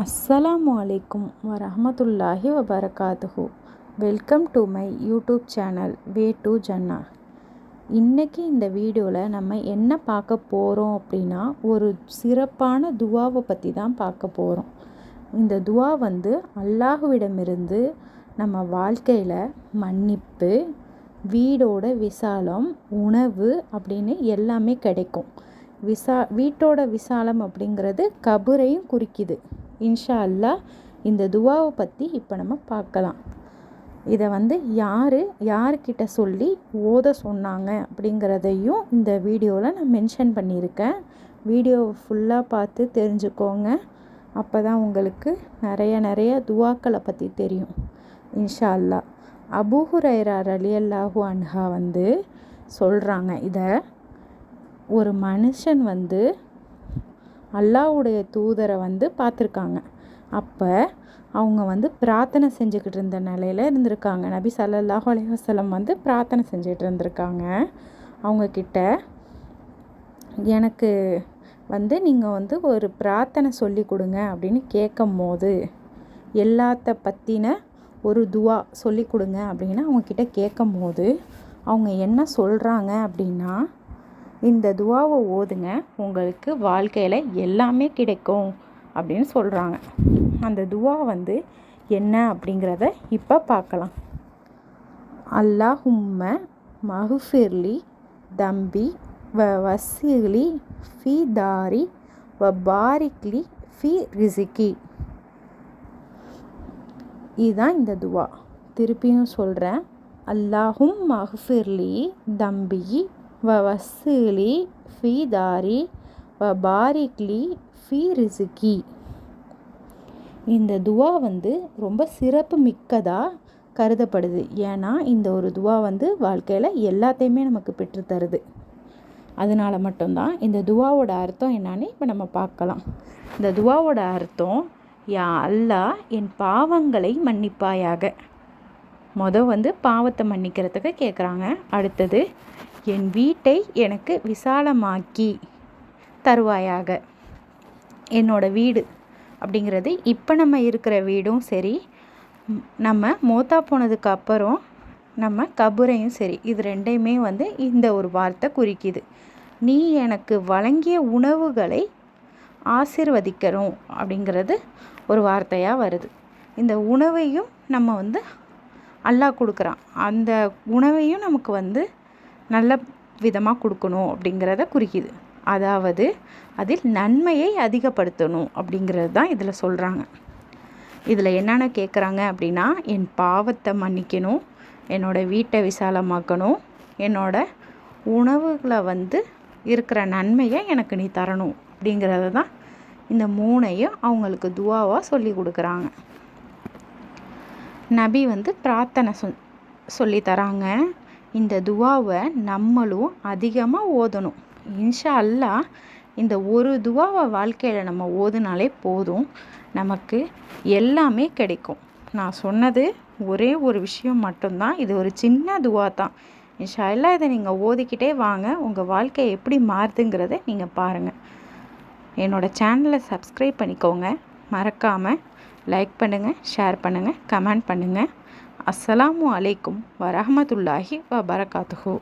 அஸ்ஸலாமு அலைக்கும் வரஹ்மத்துல்லாஹி வபரகாத்துஹு. Welcome to my YouTube channel way to ஜன்னா. இன்றைக்கி இந்த வீடியோவில் நம்ம என்ன பார்க்க போகிறோம் அப்படின்னா, ஒரு சிறப்பான துவாவை பற்றி தான் பார்க்க போகிறோம். இந்த துவா அல்லாஹ்விடமிருந்து நம்ம வாழ்க்கையில் மன்னிப்பு, வீடோட விசாலம், உணவு அப்படின்னு எல்லாமே கிடைக்கும். வீட்டோட விசாலம் அப்படிங்கிறது கபரையும் குறிக்குது. இன்ஷா அல்லாஹ் இந்த துவாவை பற்றி இப்போ நம்ம பார்க்கலாம். இதை யார்கிட்ட சொல்லி ஓத சொன்னாங்க அப்படிங்கிறதையும் இந்த வீடியோவில் நான் மென்ஷன் பண்ணியிருக்கேன். வீடியோவை ஃபுல்லாக பார்த்து தெரிஞ்சுக்கோங்க. அப்போ தான் உங்களுக்கு நிறைய துவாக்களை பற்றி தெரியும் இன்ஷா அல்லாஹ். அபூ ஹுரைரா ரலியல்லாஹு அன்ஹா சொல்கிறாங்க, இதை ஒரு மனுஷன் அல்லாஹ்வுடைய தூதரை பார்த்துருக்காங்க. அப்போ அவங்க பிரார்த்தனை செஞ்சுக்கிட்டு இருந்த நிலையில் இருந்திருக்காங்க. நபி ஸல்லல்லாஹு அலைஹி வஸல்லம் பிரார்த்தனை செஞ்சுக்கிட்டு இருந்திருக்காங்க. அவங்கக்கிட்ட எனக்கு நீங்கள் ஒரு பிரார்த்தனை சொல்லி கொடுங்க அப்படின்னு கேட்கும் போது, எல்லாத்த பற்றின ஒரு துவா சொல்லி கொடுங்க அப்படின்னு அவங்கக்கிட்ட கேட்கும் போது அவங்க என்ன சொல்கிறாங்க அப்படின்னா, இந்த துவாவை ஓதுங்க, உங்களுக்கு வாழ்க்கையில் எல்லாமே கிடைக்கும் அப்படின்னு சொல்கிறாங்க. அந்த துவா என்ன அப்படிங்கிறத இப்போ பார்க்கலாம். அல்லாஹும்ம மஹ்ஃபிர்லி தம்பி வ வஸ்ஸிலி ஃபி தாரி வ பாரிக்லி ஃபி ரிஸிகி. இதுதான் இந்த துவா. திருப்பியும் சொல்கிறேன். அல்லாஹும் மஹ்ஃபிர்லி தம்பி வ வஸ்ஸிலி ஃபி தாரி வ பாரிக்லி ஃபி ரிஸிகி. இந்த துவா ரொம்ப சிறப்பு மிக்கதாக கருதப்படுது. ஏன்னா இந்த ஒரு துவா வாழ்க்கையில் எல்லாத்தையுமே நமக்கு பெற்றுத்தருது. அதனால் மட்டும்தான் இந்த துவாவோட அர்த்தம் என்னன்னு இப்போ நம்ம பார்க்கலாம். இந்த துவாவோட அர்த்தம், யா அல்லாஹ் என் பாவங்களை மன்னிப்பாயாக. பாவத்தை மன்னிக்கிறதுக்கு கேட்குறாங்க. அடுத்தது, என் வீட்டை எனக்கு விசாலமாக்கி தருவாயாக. என்னோட வீடு அப்படிங்கிறது இப்போ நம்ம இருக்கிற வீடும் சரி, நம்ம மௌத்தா போனதுக்கு அப்புறம் நம்ம கபரையும் சரி, இது ரெண்டையுமே இந்த ஒரு வார்த்தை குறிக்குது. நீ எனக்கு வழங்கிய உணவுகளை ஆசீர்வதிக்கணும் அப்படிங்கிறது ஒரு வார்த்தையாக வருது. இந்த உணவையும் நம்ம அல்லாஹ் கொடுக்குறான். அந்த உணவையும் நமக்கு நல்ல விதமாக கொடுக்கணும் அப்படிங்கிறத குறிக்குது. அதாவது அதில் நன்மையை அதிகப்படுத்தணும் அப்படிங்கிறது தான் இதில் சொல்கிறாங்க. இதில் என்னென்ன கேட்குறாங்க அப்படின்னா, என் பாவத்தை மன்னிக்கணும், என்னோடய வீட்டை விசாலமாக்கணும், என்னோட உணவுகளை இருக்கிற நன்மையை எனக்கு நீ தரணும் அப்படிங்கிறது தான் இந்த மூணையும் அவங்களுக்கு துவாவாக சொல்லி கொடுக்குறாங்க. நபி பிரார்த்தனை சொல்லி தராங்க. இந்த துவாவை நம்மளும் அதிகமாக ஓதணும். இன்ஷா அல்லாஹ் இந்த ஒரு துவாவை வாழ்க்கையில் நம்ம ஓதுனாலே போதும், நமக்கு எல்லாமே கிடைக்கும். நான் சொன்னது ஒரே ஒரு விஷயம் மட்டும்தான். இது ஒரு சின்ன துவா தான். இன்ஷா அல்லாஹ் இதை நீங்கள் ஓதிக்கிட்டே வாங்க, உங்கள் வாழ்க்கை எப்படி மாறுதுங்கிறத நீங்கள் பாருங்கள். என்னோடய சேனலை சப்ஸ்கிரைப் பண்ணிக்கோங்க. மறக்காமல் லைக் பண்ணுங்கள், ஷேர் பண்ணுங்கள், கமெண்ட் பண்ணுங்கள். அஸ்ஸலாமு அலைக்கும் வரஹ்மத்துல்லாஹி வபரகாத்துஹு.